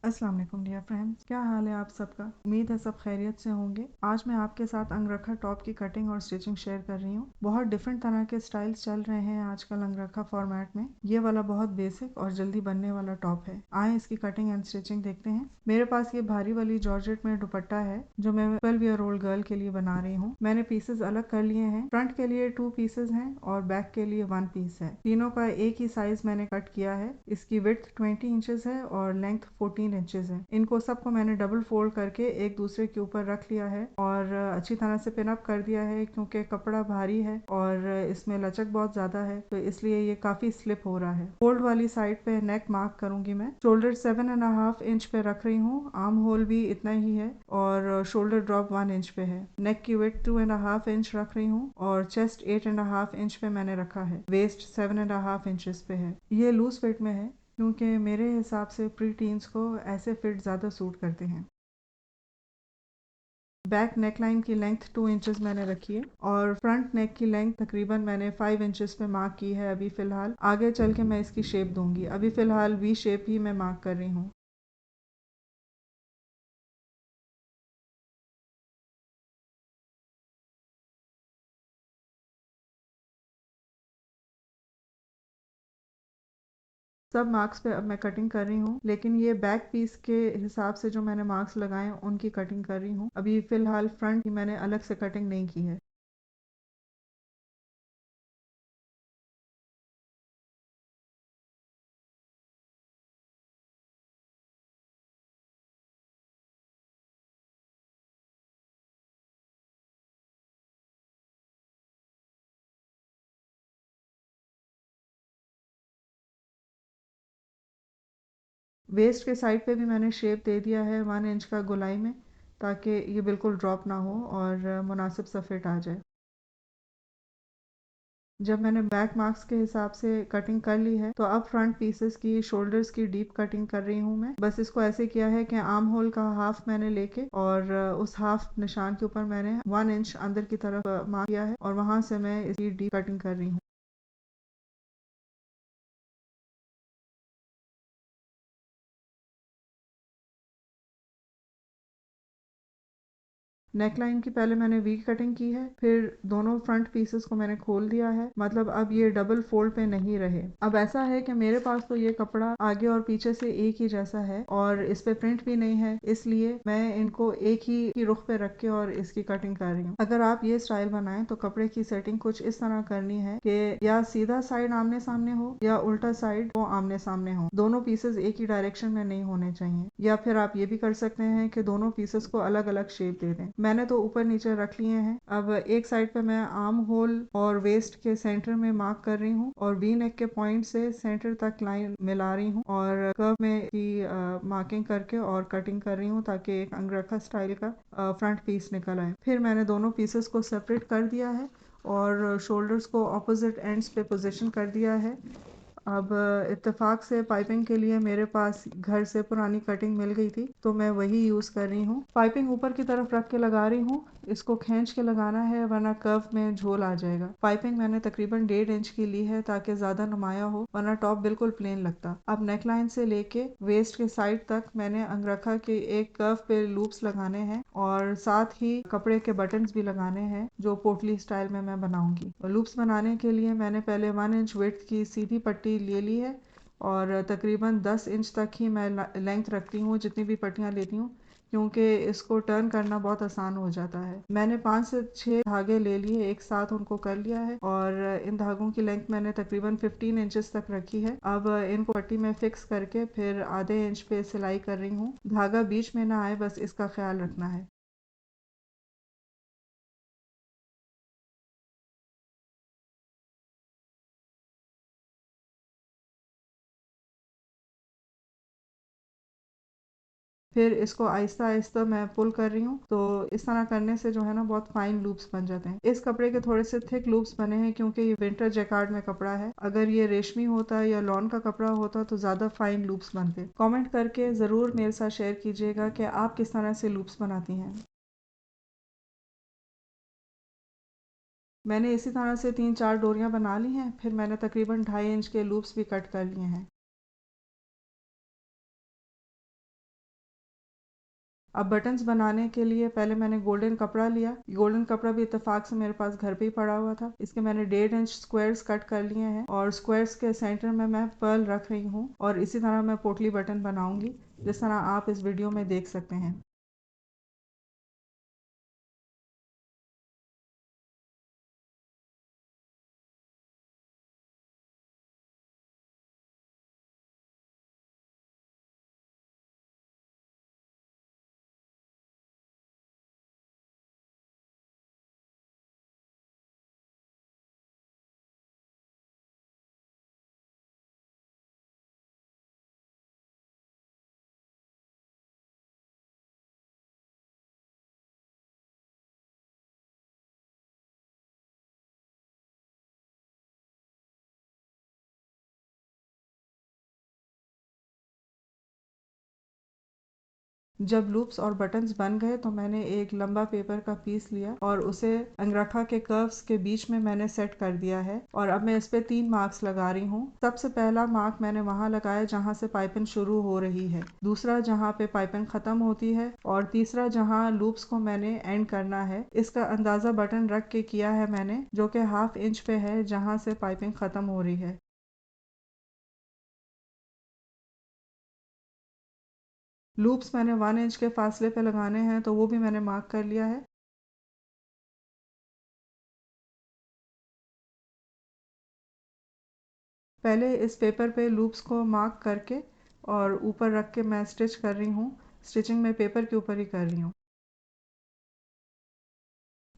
अस्सलाम वालेकुम dear friends, क्या हाल है आप सबका। उम्मीद है सब खैरियत से होंगे। आज मैं आपके साथ अंगरखा टॉप की कटिंग और स्टिचिंग शेयर कर रही हूँ। बहुत डिफरेंट तरह के स्टाइल्स चल रहे हैं आजकल अंगरखा फॉर्मेट में। ये वाला बहुत बेसिक और जल्दी बनने वाला टॉप है। आए इसकी कटिंग एंड स्टिचिंग देखते हैं। मेरे पास ये भारी वाली जॉर्जेट में दुपट्टा है जो मैं 12 ईयर ओल्ड गर्ल के लिए बना रही हूँ। मैंने पीसेज अलग कर लिए हैं। फ्रंट के लिए 2 पीसेज हैं और बैक के लिए 1 पीस है। तीनों का एक ही साइज मैंने कट किया है। इसकी विड्थ 20 इंचेस है और लेंथ 14 इंचेस है। इनको सबको मैंने डबल फोल्ड करके एक दूसरे के ऊपर रख लिया है और अच्छी तरह से पिन अप कर दिया है क्योंकि कपड़ा भारी है और इसमें लचक बहुत ज्यादा है, तो इसलिए ये काफी स्लिप हो रहा है। फोल्ड वाली साइड पे नेक मार्क करूंगी मैं। शोल्डर 7.5 इंच पे रख रही हूँ। आर्म होल भी इतना ही है और शोल्डर ड्रॉप 1 इंच पे है। नेक की विड्थ 2.5 इंच रख रही हूँ और चेस्ट 8.5 इंच पे मैंने रखा है। वेस्ट 7.5 इंचेस पे है। ये लूज फिट में है क्योंकि मेरे हिसाब से प्री टीन्स को ऐसे फिट ज़्यादा सूट करते हैं। बैक नेक लाइन की लेंथ 2 इंचेस मैंने रखी है और फ्रंट नेक की लेंथ तकरीबन मैंने 5 इंचेस पे मार्क की है। अभी फ़िलहाल आगे चल के मैं इसकी शेप दूंगी। अभी फ़िलहाल वी शेप ही मैं मार्क कर रही हूँ। सब मार्क्स पे अब मैं कटिंग कर रही हूँ, लेकिन ये बैक पीस के हिसाब से जो मैंने मार्क्स लगाए हैं उनकी कटिंग कर रही हूँ। अभी फ़िलहाल फ्रंट की मैंने अलग से कटिंग नहीं की है। वेस्ट के साइड पे भी मैंने शेप दे दिया है 1 इंच का गोलाई में, ताकि ये बिल्कुल ड्रॉप ना हो और मुनासिब सा फिट आ जाए। जब मैंने बैक मार्क्स के हिसाब से कटिंग कर ली है तो अब फ्रंट पीसेस की शोल्डर्स की डीप कटिंग कर रही हूँ मैं। बस इसको ऐसे किया है कि आर्म होल का हाफ मैंने लेके और उस हाफ निशान के ऊपर मैंने 1 इंच अंदर की तरफ मार्क किया है और वहां से मैं इसकी डीप कटिंग कर रही हूँ। नेक लाइन की पहले मैंने वी कटिंग की है, फिर दोनों फ्रंट पीसेस को मैंने खोल दिया है। मतलब अब ये डबल फोल्ड पे नहीं रहे। अब ऐसा है कि मेरे पास तो ये कपड़ा आगे और पीछे से एक ही जैसा है और इस पे प्रिंट भी नहीं है, इसलिए मैं इनको एक ही रुख पे रख के और इसकी कटिंग कर रही हूँ। अगर आप ये स्टाइल बनाएं तो कपड़े की सेटिंग कुछ इस तरह करनी है कि या सीधा साइड आमने सामने हो या उल्टा साइड वो आमने सामने हो। दोनों पीसेस एक ही डायरेक्शन में नहीं होने चाहिए। या फिर आप ये भी कर सकते हैं कि दोनों पीसेस को अलग अलग शेप दे दें। मैंने तो ऊपर नीचे रख लिए हैं। अब एक साइड पे मैं आर्म होल और वेस्ट के सेंटर में मार्क कर रही हूँ और वी नेक के पॉइंट से सेंटर तक लाइन मिला रही हूँ और कर्व में की मार्किंग करके और कटिंग कर रही हूँ ताकि एक अंगरखा स्टाइल का फ्रंट पीस निकल आए। फिर मैंने दोनों पीसेस को सेपरेट कर दिया है और शोल्डर्स को ऑपोजिट एंड्स पे पोजीशन कर दिया है। अब इत्तेफाक से पाइपिंग के लिए मेरे पास घर से पुरानी कटिंग मिल गई थी तो मैं वही यूज़ कर रही हूँ। पाइपिंग ऊपर की तरफ रख के लगा रही हूँ। इसको खींच के लगाना है वरना कर्व में झोल आ जाएगा। पाइपिंग मैंने तकरीबन 1.5 इंच की ली है ताकि ज़्यादा नुमाया हो, वरना टॉप बिल्कुल प्लेन लगता। अब नेकलाइन से लेके वेस्ट के साइड तक मैंने अंगरखा के एक कर्व पे लूप्स लगाने हैं और साथ ही कपड़े के बटन्स भी लगाने हैं जो पोटली स्टाइल में मैं बनाऊंगी। लूप्स बनाने के लिए मैंने पहले 1 इंच विड्थ की सीधी पट्टी ले ली है और तकरीबन 10 इंच तक ही मैं लेंथ रखती हूँ जितनी भी पट्टियाँ लेती हूँ, क्योंकि इसको टर्न करना बहुत आसान हो जाता है। मैंने 5 से 6 धागे ले लिए, एक साथ उनको कर लिया है और इन धागों की लेंथ मैंने तकरीबन 15 इंचेस तक रखी है। अब इनको पट्टी में फिक्स करके फिर आधे इंच पे सिलाई कर रही हूँ। धागा बीच में ना आए, बस इसका ख्याल रखना है। फिर इसको आहिस्ता आहिस्ता मैं पुल कर रही हूँ, तो इस तरह करने से जो है ना बहुत फाइन लूप्स बन जाते हैं। इस कपड़े के थोड़े से थिक लूप्स बने हैं क्योंकि ये विंटर जैकार्ड में कपड़ा है। अगर ये रेशमी होता या लॉन का कपड़ा होता तो ज़्यादा फाइन लूप्स बनते। कमेंट करके ज़रूर मेरे साथ शेयर कीजिएगा कि आप किस तरह से लूप्स बनाती हैं। मैंने इसी तरह से 3-4 डोरियां बना ली हैं। फिर मैंने तकरीबन 2.5 इंच के लूप्स भी कट कर लिए हैं। अब बटन्स बनाने के लिए पहले मैंने गोल्डन कपड़ा लिया। गोल्डन कपड़ा भी इत्तेफाक से मेरे पास घर पे ही पड़ा हुआ था। इसके मैंने 1.5 इंच स्क्वायर्स कट कर लिए हैं और स्क्वायर्स के सेंटर में मैं पर्ल रख रही हूँ और इसी तरह मैं पोटली बटन बनाऊंगी जिस तरह आप इस वीडियो में देख सकते हैं। जब लूप्स और बटन्स बन गए तो मैंने एक लंबा पेपर का पीस लिया और उसे अंगरखा के कर्व्स के बीच में मैंने सेट कर दिया है और अब मैं इस पे 3 मार्क्स लगा रही हूँ। सबसे पहला मार्क मैंने वहाँ लगाया जहाँ से पाइपिंग शुरू हो रही है, दूसरा जहाँ पे पाइपिंग ख़त्म होती है और तीसरा जहाँ लूप्स को मैंने एंड करना है। इसका अंदाज़ा बटन रख के किया है मैंने, जो कि 1/2 इंच पे है जहाँ से पाइपिंग ख़त्म हो रही है। लूप्स मैंने 1 इंच के फासले पे लगाने हैं तो वो भी मैंने मार्क कर लिया है। पहले इस पेपर पे लूप्स को मार्क करके और ऊपर रख के मैं स्टिच कर रही हूँ। स्टिचिंग मैं पेपर के ऊपर ही कर रही हूँ।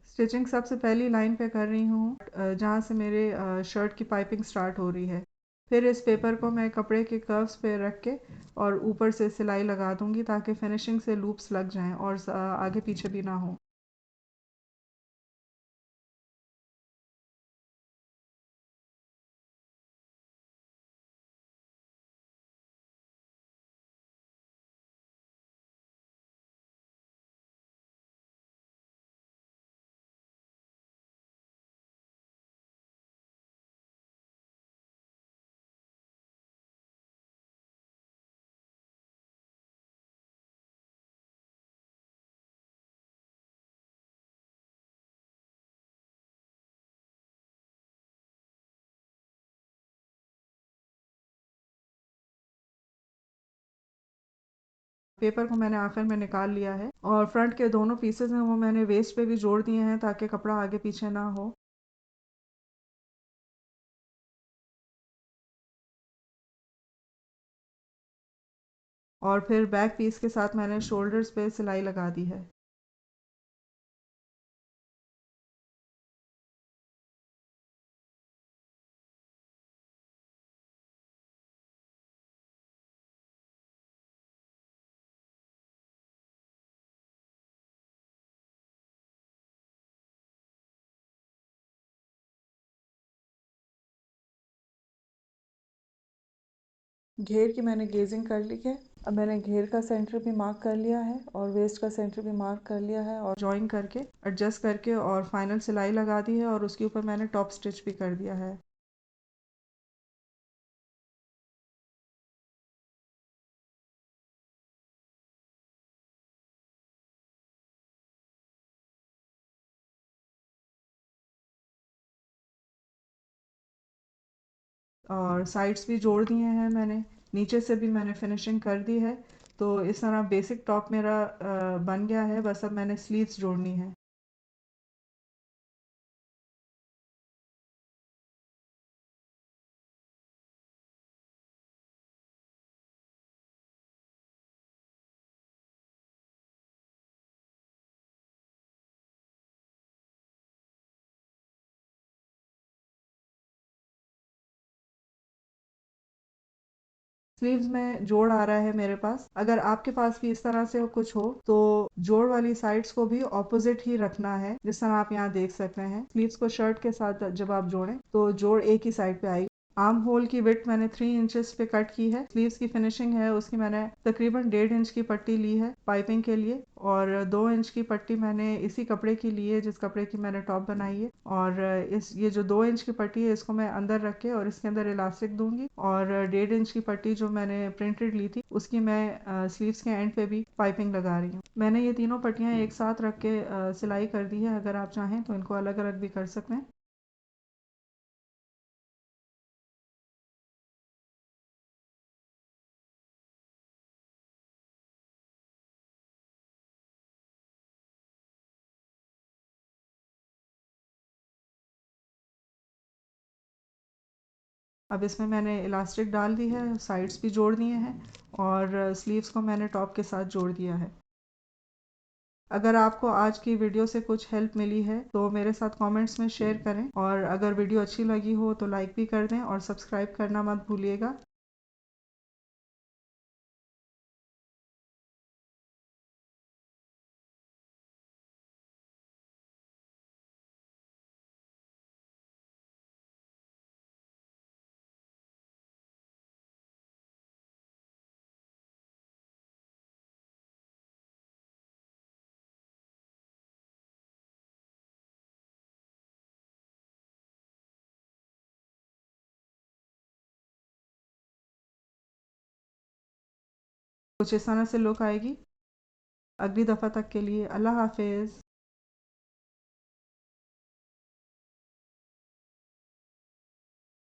स्टिचिंग सबसे पहली लाइन पे कर रही हूँ जहाँ से मेरे शर्ट की पाइपिंग स्टार्ट हो रही है। फिर इस पेपर को मैं कपड़े के कर्व्स पे रख के और ऊपर से सिलाई लगा दूँगी ताकि फिनिशिंग से लूप्स लग जाएँ और आगे पीछे भी ना हो। पेपर को मैंने आखिर में निकाल लिया है और फ्रंट के दोनों पीसेस हैं वो मैंने वेस्ट पे भी जोड़ दिए हैं ताकि कपड़ा आगे पीछे ना हो। और फिर बैक पीस के साथ मैंने शोल्डर्स पे सिलाई लगा दी है। घेर की मैंने गेजिंग कर ली है। अब मैंने घेर का सेंटर भी मार्क कर लिया है और वेस्ट का सेंटर भी मार्क कर लिया है और जॉइन करके एडजस्ट करके और फाइनल सिलाई लगा दी है और उसके ऊपर मैंने टॉप स्टिच भी कर दिया है। और साइड्स भी जोड़ दिए हैं मैंने, नीचे से भी मैंने फिनिशिंग कर दी है। तो इस तरह बेसिक टॉप मेरा बन गया है। बस अब मैंने स्लीव्स जोड़नी है। स्लीव्स में जोड़ आ रहा है मेरे पास। अगर आपके पास भी इस तरह से कुछ हो तो जोड़ वाली साइड्स को भी ऑपोजिट ही रखना है, जिस तरह आप यहाँ देख सकते हैं। स्लीव्स को शर्ट के साथ जब आप जोड़ें तो जोड़ एक ही साइड पे आएगी। आर्म होल की विड्थ मैंने 3 इंचेस पे कट की है। स्लीव्स की फिनिशिंग है उसकी मैंने तकरीबन 1.5 इंच की पट्टी ली है पाइपिंग के लिए, और 2 इंच की पट्टी मैंने इसी कपड़े की ली है जिस कपड़े की मैंने टॉप बनाई है। और इस ये जो 2 इंच की पट्टी है इसको मैं अंदर रख के और इसके अंदर इलास्टिक दूंगी, और 1.5 इंच की पट्टी जो मैंने प्रिंटेड ली थी उसकी मैं स्लीव्स के एंड पे भी पाइपिंग लगा रही हूँ। मैंने ये तीनों पट्टियाँ एक साथ रख के सिलाई कर दी है। अगर आप चाहें तो इनको अलग अलग भी कर सकते हैं। अब इसमें मैंने इलास्टिक डाल दी है, साइड्स भी जोड़ दिए हैं, और स्लीव्स को मैंने टॉप के साथ जोड़ दिया है। अगर आपको आज की वीडियो से कुछ हेल्प मिली है तो मेरे साथ कमेंट्स में शेयर करें, और अगर वीडियो अच्छी लगी हो तो लाइक भी कर दें और सब्सक्राइब करना मत भूलिएगा। कुछ इस तरह से लुक आएगी। अगली दफ़ा तक के लिए अल्लाह हाफिज़।